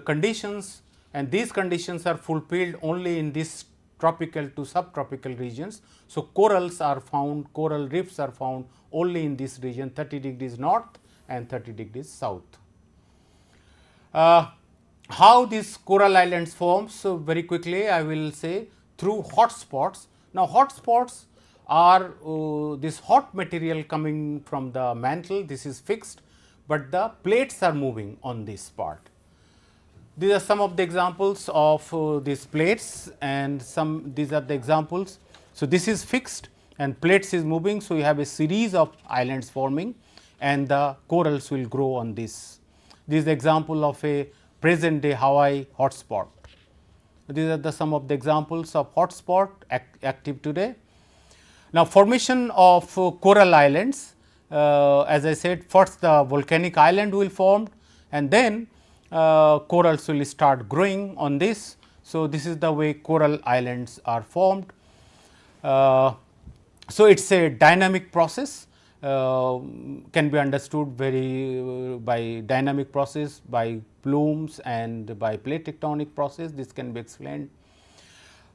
conditions, and these conditions are fulfilled only in this tropical to subtropical regions. So, corals are found, coral reefs are found only in this region 30 degrees north and 30 degrees south. How these coral islands form? So, very quickly I will say through hotspots. Now, hotspots are this hot material coming from the mantle, this is fixed, but the plates are moving on this part. These are some of the examples of these plates, and these are the examples. So, this is fixed and plates is moving. So, you have a series of islands forming, and the corals will grow on this. This is the example of a present day Hawaii hotspot. These are some of the examples of hotspot active today. Now, formation of coral islands, as I said, first the volcanic island will form, and then corals will start growing on this. So, this is the way coral islands are formed. So, it is a dynamic process, can be understood by dynamic process, by plumes, and by plate tectonic process. This can be explained.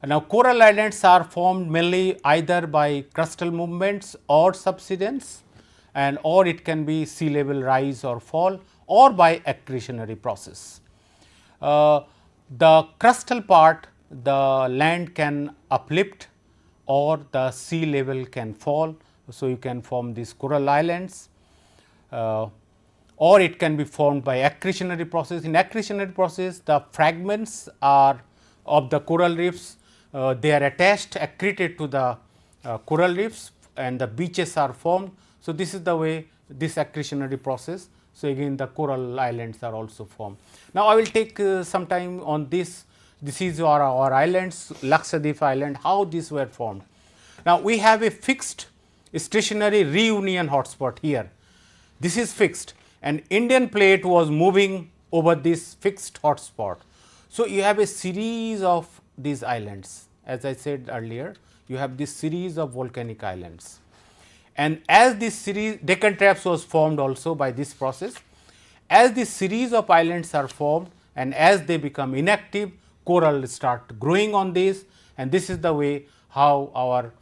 Now, coral islands are formed mainly either by crustal movements or subsidence, and or it can be sea level rise or fall, or by accretionary process. The crustal part, the land can uplift or the sea level can fall. So, you can form these coral islands, or it can be formed by accretionary process. In accretionary process, the fragments are of the coral reefs, they are attached, accreted to the coral reefs, and the beaches are formed. So, this is the way this accretionary process. So, again the coral islands are also formed. Now, I will take some time on this. This is our islands, Lakshadweep Island, how these were formed. Now, we have a fixed stationary reunion hotspot here. This is fixed, and Indian plate was moving over this fixed hotspot. So, you have a series of these islands. As I said earlier, you have this series of volcanic islands. And as this series, Deccan Traps was formed also by this process. As this series of islands are formed and as they become inactive, coral start growing on this, and this is the way how our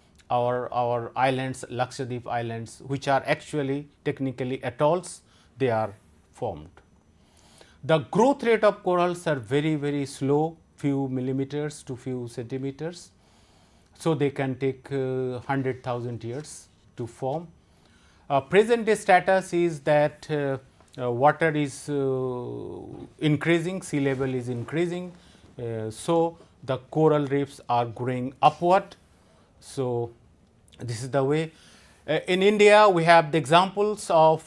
islands, Lakshadweep Islands, which are actually technically atolls, they are formed. The growth rate of corals are very slow, few millimeters to few centimeters. So, they can take 100,000 years to form. Present day status is that water is increasing, sea level is increasing. So, the coral reefs are growing upward. So, this is the way. In India, we have the examples of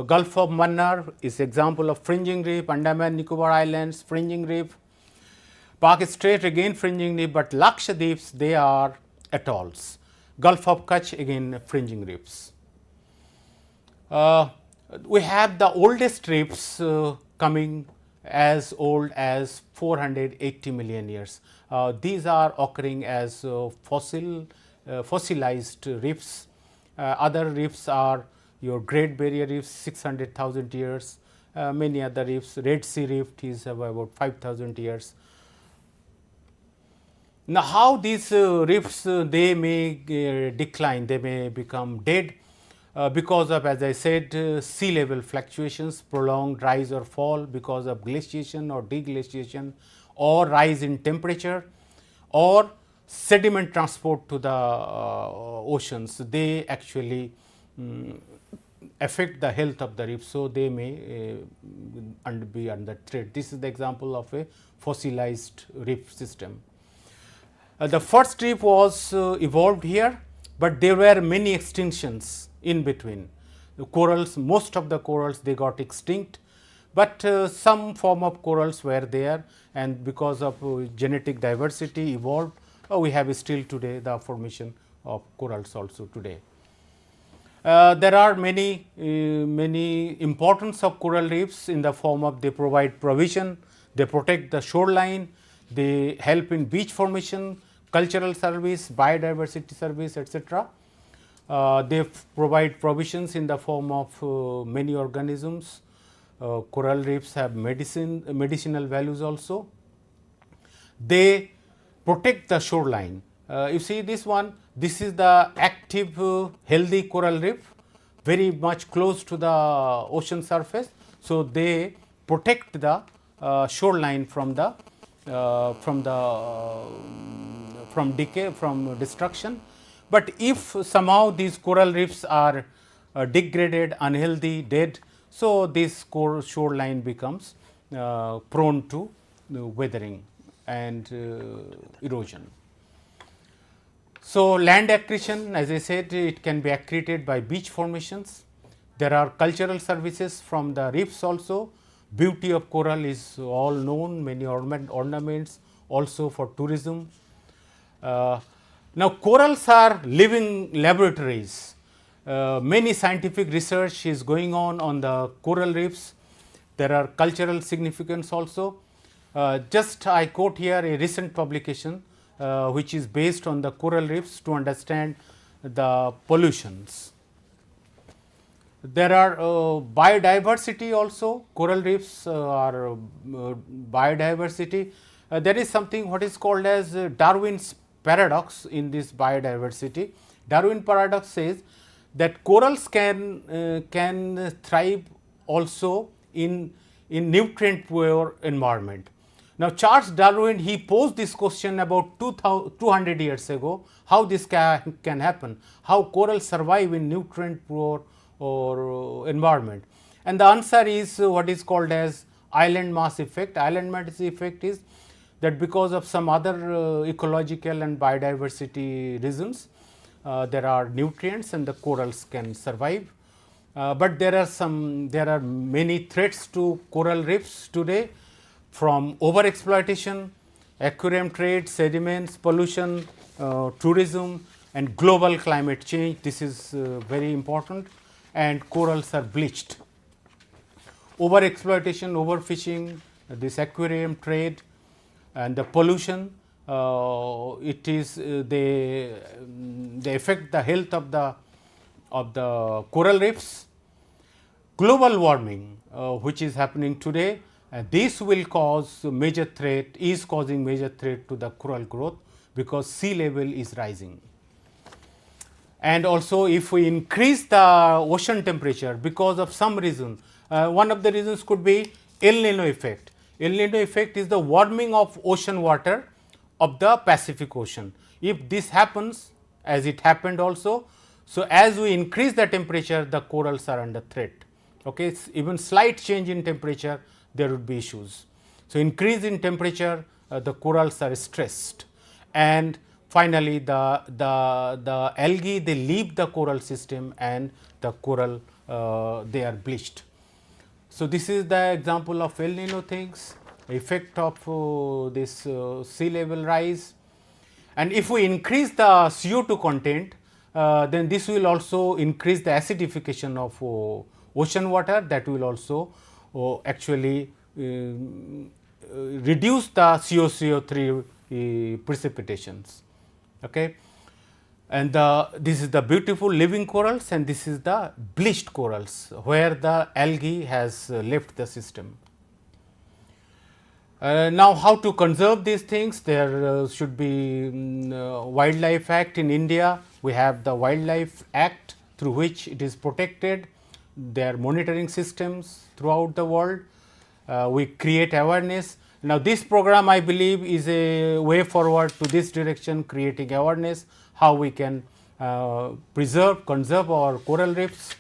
Gulf of Mannar is example of fringing reef, Andaman Nicobar Islands, fringing reef, Pak Strait again fringing reef, but Lakshadweeps they are atolls. Gulf of Kutch again fringing reefs. We have the oldest reefs coming as old as 480 million years. These are occurring as fossilized reefs. Other reefs are your Great Barrier Reefs 600,000 years, many other reefs, Red Sea Reef is about 5,000 years. Now, how these reefs they may decline, they may become dead because of, as I said, sea level fluctuations, prolonged rise or fall because of glaciation or deglaciation, or rise in temperature, or sediment transport to the oceans. They actually affect the health of the reef. So, they may be under threat. This is the example of a fossilized reef system. The first reef was evolved here, but there were many extinctions in between. The corals, most of the corals they got extinct, but some form of corals were there, and because of genetic diversity evolved, we have still today the formation of corals also today. There are many importance of coral reefs in the form of they provide provision, they protect the shoreline, they help in beach formation, cultural service, biodiversity service, etc. They provide provisions in the form of many organisms. Coral reefs have medicinal values also. They protect the shoreline. You see this one, this is the active healthy coral reef, very much close to the ocean surface. So, they protect the shoreline from decay, from destruction. But if somehow these coral reefs are degraded, unhealthy, dead, so this shoreline becomes prone to weathering and erosion. So, land accretion, as I said, it can be accreted by beach formations. There are cultural services from the reefs also. Beauty of coral is all known, many ornaments also for tourism. Now, corals are living laboratories. Many scientific research is going on the coral reefs. There are cultural significance also. Just I quote here a recent publication which is based on the coral reefs to understand the pollutions. There are biodiversity also, coral reefs are biodiversity. There is something what is called as Darwin's paradox in this biodiversity. Darwin paradox says that corals can thrive also in nutrient poor environment. Now, Charles Darwin he posed this question about 200 years ago, how this can happen, how corals survive in nutrient poor or environment, and the answer is what is called as island mass effect. Island mass effect is that because of some other ecological and biodiversity reasons, there are nutrients and the corals can survive. but there are many threats to coral reefs today, from overexploitation, aquarium trade, sediments, pollution, tourism, and global climate change. This is very important, and corals are bleached. Overexploitation, overfishing, this aquarium trade, and the pollution, they affect the health of the coral reefs. Global warming, which is happening today, this will cause major threat, is causing major threat to the coral growth, because sea level is rising. And also, if we increase the ocean temperature because of some reason, one of the reasons could be El Nino effect. El Nino effect is the warming of ocean water of the Pacific Ocean. If this happens, as it happened also, so as we increase the temperature, the corals are under threat. Okay, even slight change in temperature, there would be issues. So, increase in temperature, the corals are stressed, and finally, the algae, they leave the coral system, and the coral they are bleached. So, this is the example of El Nino things, effect of this sea level rise. And if we increase the CO2 content, then this will also increase the acidification of ocean water, that will also actually reduce the CO3 precipitations. Okay. And this is the beautiful living corals, and this is the bleached corals, where the algae has left the system. Now, how to conserve these things? There should be Wildlife Act in India. We have the Wildlife Act, through which it is protected. There are monitoring systems throughout the world. We create awareness. Now, this program, I believe, is a way forward to this direction, creating awareness, how we can conserve our coral reefs.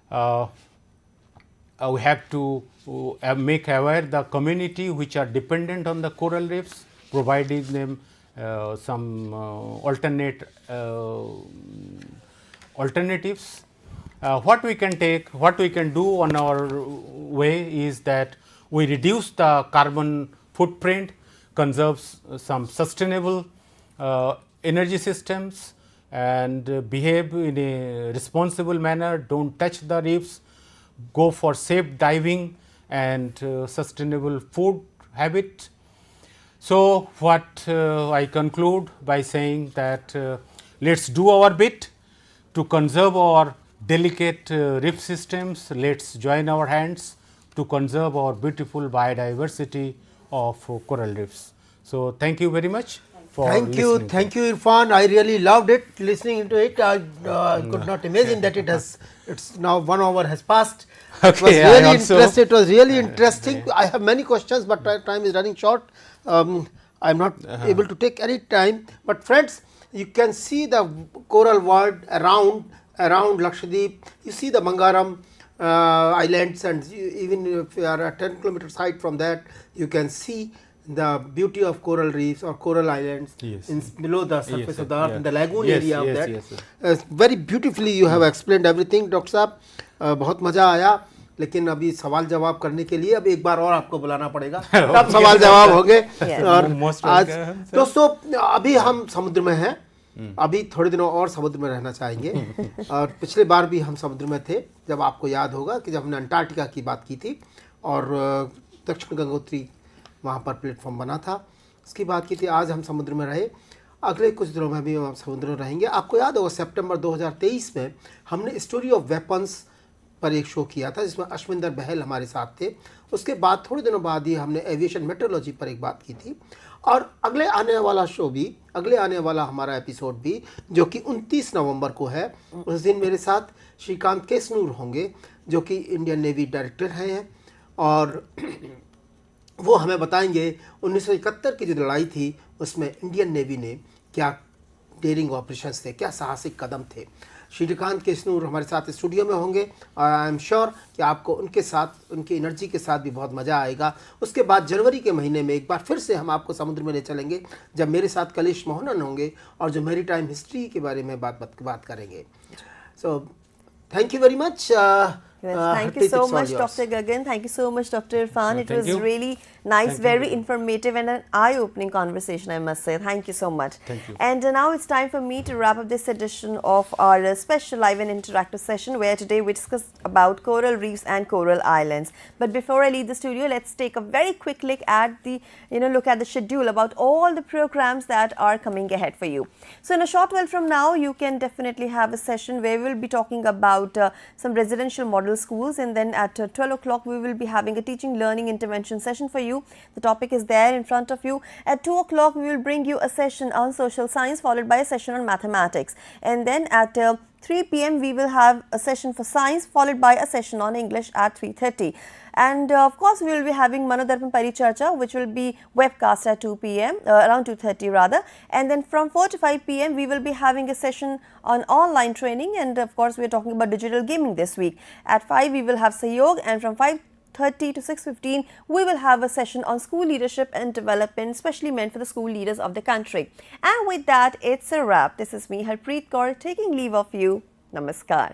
We have to make aware the community which are dependent on the coral reefs, providing them some alternatives. What we can do on our way is that we reduce the carbon footprint, conserve some sustainable energy systems, and behave in a responsible manner. Don't touch the reefs, go for safe diving and sustainable food habit. So, what I conclude by saying that let us do our bit to conserve our delicate reef systems. Let us join our hands to conserve our beautiful biodiversity of coral reefs. So, thank you very much for listening. Thank you, Irfan. I really loved it, listening to it. I could not imagine that it's now 1 hour has passed. It was really interesting. It was really interesting. I have many questions, but time is running short. I am not able to take any time. But friends, you can see the coral world around Lakshadweep. You see the Mangaram islands, and even if you are at 10 kilometers height from that, you can see the beauty of coral reefs or coral islands below the surface of the earth, in the lagoon area of that. Very beautifully you have explained everything, Dr. साहब. बहुत मजा आया, लेकिन अभी सवाल जवाब करने के लिए अब एक बार और आपको बुलाना पड़ेगा, तब सवाल जवाब होंगे. और आज दोस्तों अभी हम समुद्र में हैं, अभी थोड़े दिनों और समुद्र में रहना चाहेंगे. और पिछले बार भी हम समुद्र में थे, जब आपको याद होगा कि जब हमने अंटार्कटिका की बात की थी और दक्षिण गंगोत्री वहाँ पर प्लेटफॉर्म बना था, उसकी बात की थी. आज हम समुद्र में रहे, अगले कुछ दिनों में भी हम समुद्र में रहेंगे. आपको याद होगा सितंबर 2023 में हमने स्टोरी ऑफ वेपन्स पर एक शो किया था, जिसमें अश्विंदर बहल हमारे साथ थे. उसके बाद थोड़े दिनों बाद ही हमने एविएशन मेट्रोलॉजी पर एक बात की थी. और अगले आने वाला शो भी, अगले आने वाला हमारा एपिसोड भी, जो कि 29 नवंबर को है, उस दिन मेरे साथ श्रीकांत केसनूर होंगे, जो कि इंडियन नेवी डायरेक्टर हैं. और वो हमें बताएंगे 1971 की जो लड़ाई थी, उसमें इंडियन नेवी ने क्या डेयरिंग ऑपरेशंस थे, क्या साहसिक कदम थे. श्रीकांत केसनूर हमारे साथ स्टूडियो में होंगे और आई एम श्योर कि आपको उनके साथ, उनकी एनर्जी के साथ भी बहुत मज़ा आएगा. उसके बाद जनवरी के महीने में एक बार फिर से हम आपको समुद्र में ले चलेंगे, जब मेरे साथ कलेश मोहनन होंगे और जो मैरी टाइम हिस्ट्री के बारे में बात करेंगे. सो Thank you very much. Yes, thank you Harpreet, so it's all much, yours. Dr. Gagan. Thank you so much, Dr. Irfan. It thank was you. really nice, Thank you very very much. informative and an eye-opening conversation, I must say. Thank you so much. Thank you. And now it's time for me to wrap up this edition of our special live and interactive session, where today we discussed about coral reefs and coral islands. But before I leave the studio, let's take a very quick look at the schedule about all the programs that are coming ahead for you. So in a short while from now, you can definitely have a session where we will be talking about some residential model schools, and then at 12 o'clock we will be having a teaching learning intervention session for you. The topic is there in front of you. At 2 o'clock we will bring you a session on social science, followed by a session on mathematics, and then at 3 p.m. we will have a session for science, followed by a session on English at 3:30. And of course, we will be having Manodarpan Paricharcha, which will be webcast at 2 p.m. Around 2:30 rather. And then from 4 to 5 p.m. we will be having a session on online training, and of course, we are talking about digital gaming this week. At 5 we will have Sayog, and from 5:30 to 6:15 we will have a session on school leadership and development, specially meant for the school leaders of the country. And with that, it's a wrap. This is me, Harpreet Kaur, taking leave of you. Namaskar.